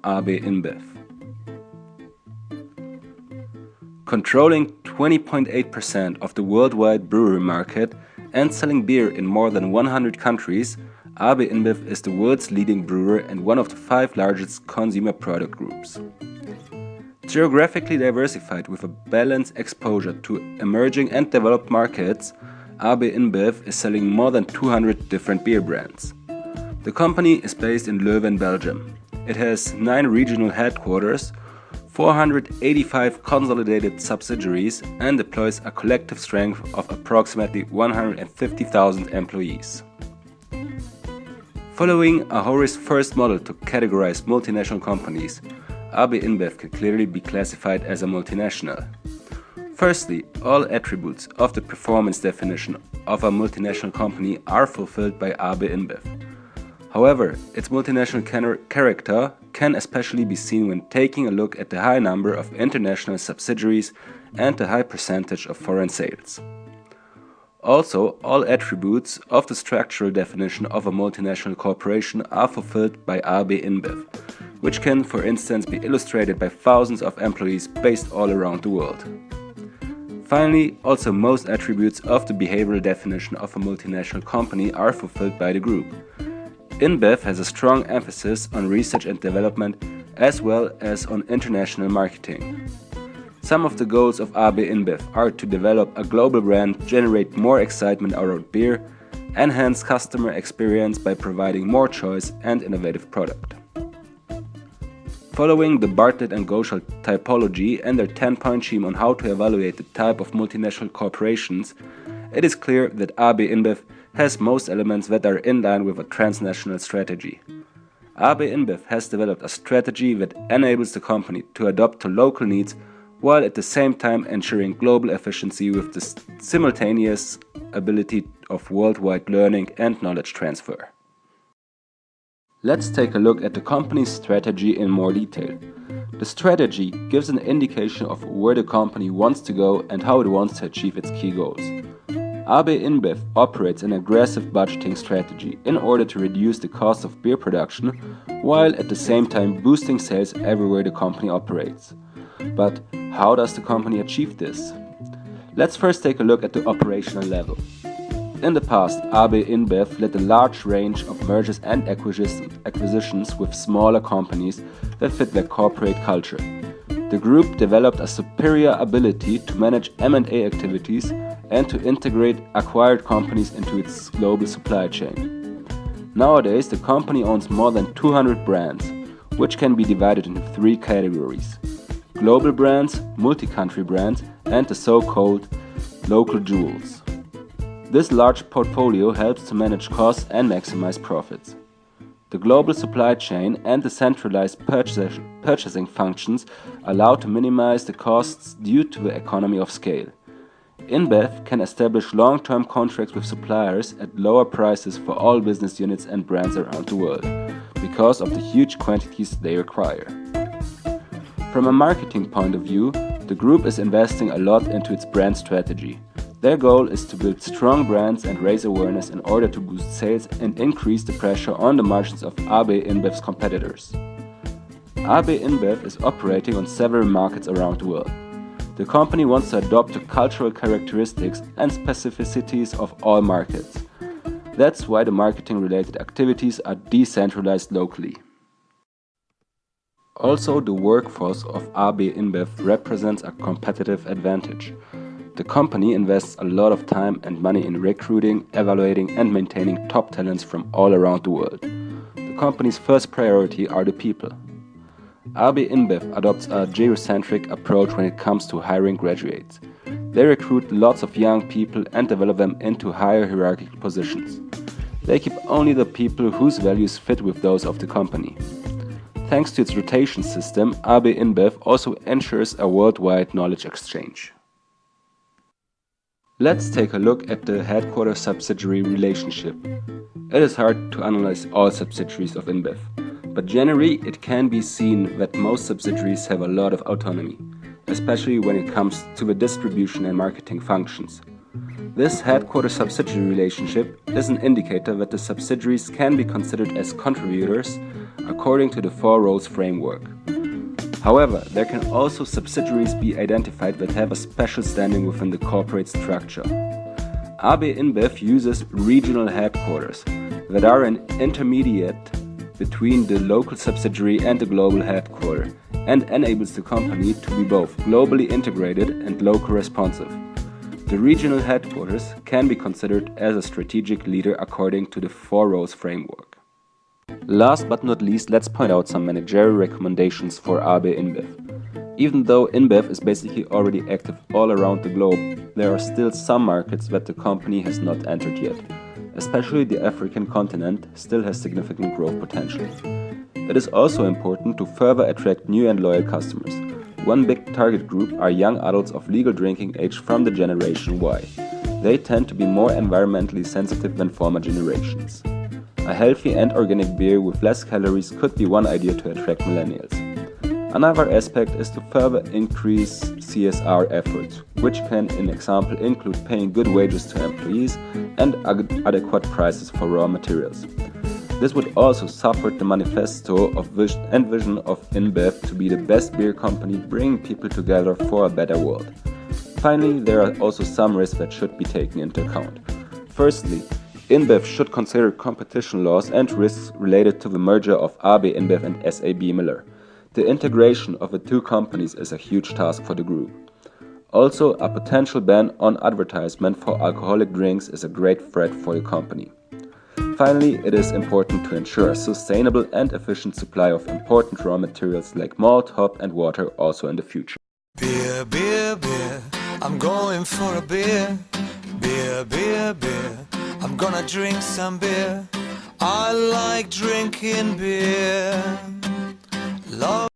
AB-InBev. Controlling 20.8% of the worldwide brewery market and selling beer in more than 100 countries, AB-InBev is the world's leading brewer and one of the 5 largest consumer product groups. Geographically diversified with a balanced exposure to emerging and developed markets, AB-InBev is selling more than 200 different beer brands. The company is based in Leuven, Belgium. It has 9 regional headquarters, 485 consolidated subsidiaries, and deploys a collective strength of approximately 150,000 employees. Following Ahory's first model to categorize multinational companies, AB-InBev can clearly be classified as a multinational. Firstly, all attributes of the performance definition of a multinational company are fulfilled by AB-InBev. However, its multinational character can especially be seen when taking a look at the high number of international subsidiaries and the high percentage of foreign sales. Also, all attributes of the structural definition of a multinational corporation are fulfilled by AB-InBev, which can, for instance, be illustrated by thousands of employees based all around the world. Finally, also most attributes of the behavioral definition of a multinational company are fulfilled by the group. InBev has a strong emphasis on research and development as well as on international marketing. Some of the goals of AB-InBev are to develop a global brand, generate more excitement around beer, enhance customer experience by providing more choice and innovative product. Following the Bartlett and Goschel typology and their 10-point scheme on how to evaluate the type of multinational corporations, it is clear that AB-InBev has most elements that are in line with a transnational strategy. AB-InBev has developed a strategy that enables the company to adapt to local needs while at the same time ensuring global efficiency with the simultaneous ability of worldwide learning and knowledge transfer. Let's take a look at the company's strategy in more detail. The strategy gives an indication of where the company wants to go and how it wants to achieve its key goals. AB-InBev operates an aggressive budgeting strategy in order to reduce the cost of beer production while at the same time boosting sales everywhere the company operates. But how does the company achieve this? Let's first take a look at the operational level. In the past, AB-InBev led a large range of mergers and acquisitions with smaller companies that fit their corporate culture. The group developed a superior ability to manage M&A activities and to integrate acquired companies into its global supply chain. Nowadays, the company owns more than 200 brands, which can be divided into 3 categories: global brands, multi-country brands, and the so-called local jewels. This large portfolio helps to manage costs and maximize profits. The global supply chain and the centralized purchasing functions allow to minimize the costs due to the economy of scale. InBev can establish long-term contracts with suppliers at lower prices for all business units and brands around the world, because of the huge quantities they require. From a marketing point of view, the group is investing a lot into its brand strategy. Their goal is to build strong brands and raise awareness in order to boost sales and increase the pressure on the margins of AB-InBev's competitors. AB-InBev is operating on several markets around the world. The company wants to adopt the cultural characteristics and specificities of all markets. That's why the marketing-related activities are decentralized locally. Also, the workforce of AB-InBev represents a competitive advantage. The company invests a lot of time and money in recruiting, evaluating and maintaining top talents from all around the world. The company's first priority are the people. AB-InBev adopts a geocentric approach when it comes to hiring graduates. They recruit lots of young people and develop them into higher hierarchical positions. They keep only the people whose values fit with those of the company. Thanks to its rotation system, AB-InBev also ensures a worldwide knowledge exchange. Let's take a look at the headquarter-subsidiary relationship. It is hard to analyze all subsidiaries of InBev, but generally it can be seen that most subsidiaries have a lot of autonomy, especially when it comes to the distribution and marketing functions. This headquarter-subsidiary relationship is an indicator that the subsidiaries can be considered as contributors according to the 4 rows framework. However, there can also subsidiaries be identified that have a special standing within the corporate structure. AB InBev uses regional headquarters that are an intermediate between the local subsidiary and the global headquarter, and enables the company to be both globally integrated and local responsive. The regional headquarters can be considered as a strategic leader according to the 4 rows framework. Last but not least, let's point out some managerial recommendations for AB InBev. Even though InBev is basically already active all around the globe, there are still some markets that the company has not entered yet. Especially the African continent still has significant growth potential. It is also important to further attract new and loyal customers. One big target group are young adults of legal drinking age from the Generation Y. They tend to be more environmentally sensitive than former generations. A healthy and organic beer with less calories could be one idea to attract millennials. Another aspect is to further increase CSR efforts, which can, in example, include paying good wages to employees and adequate prices for raw materials. This would also support the manifesto of vision of InBev to be the best beer company bringing people together for a better world. Finally, there are also some risks that should be taken into account. Firstly, InBev should consider competition laws and risks related to the merger of AB InBev and SAB Miller. The integration of the two companies is a huge task for the group. Also, a potential ban on advertisement for alcoholic drinks is a great threat for the company. Finally, it is important to ensure a sustainable and efficient supply of important raw materials like malt, hop and water also in the future. Beer, beer, beer, I'm going for a beer. Beer, beer, beer, I'm gonna drink some beer. I like drinking beer. Love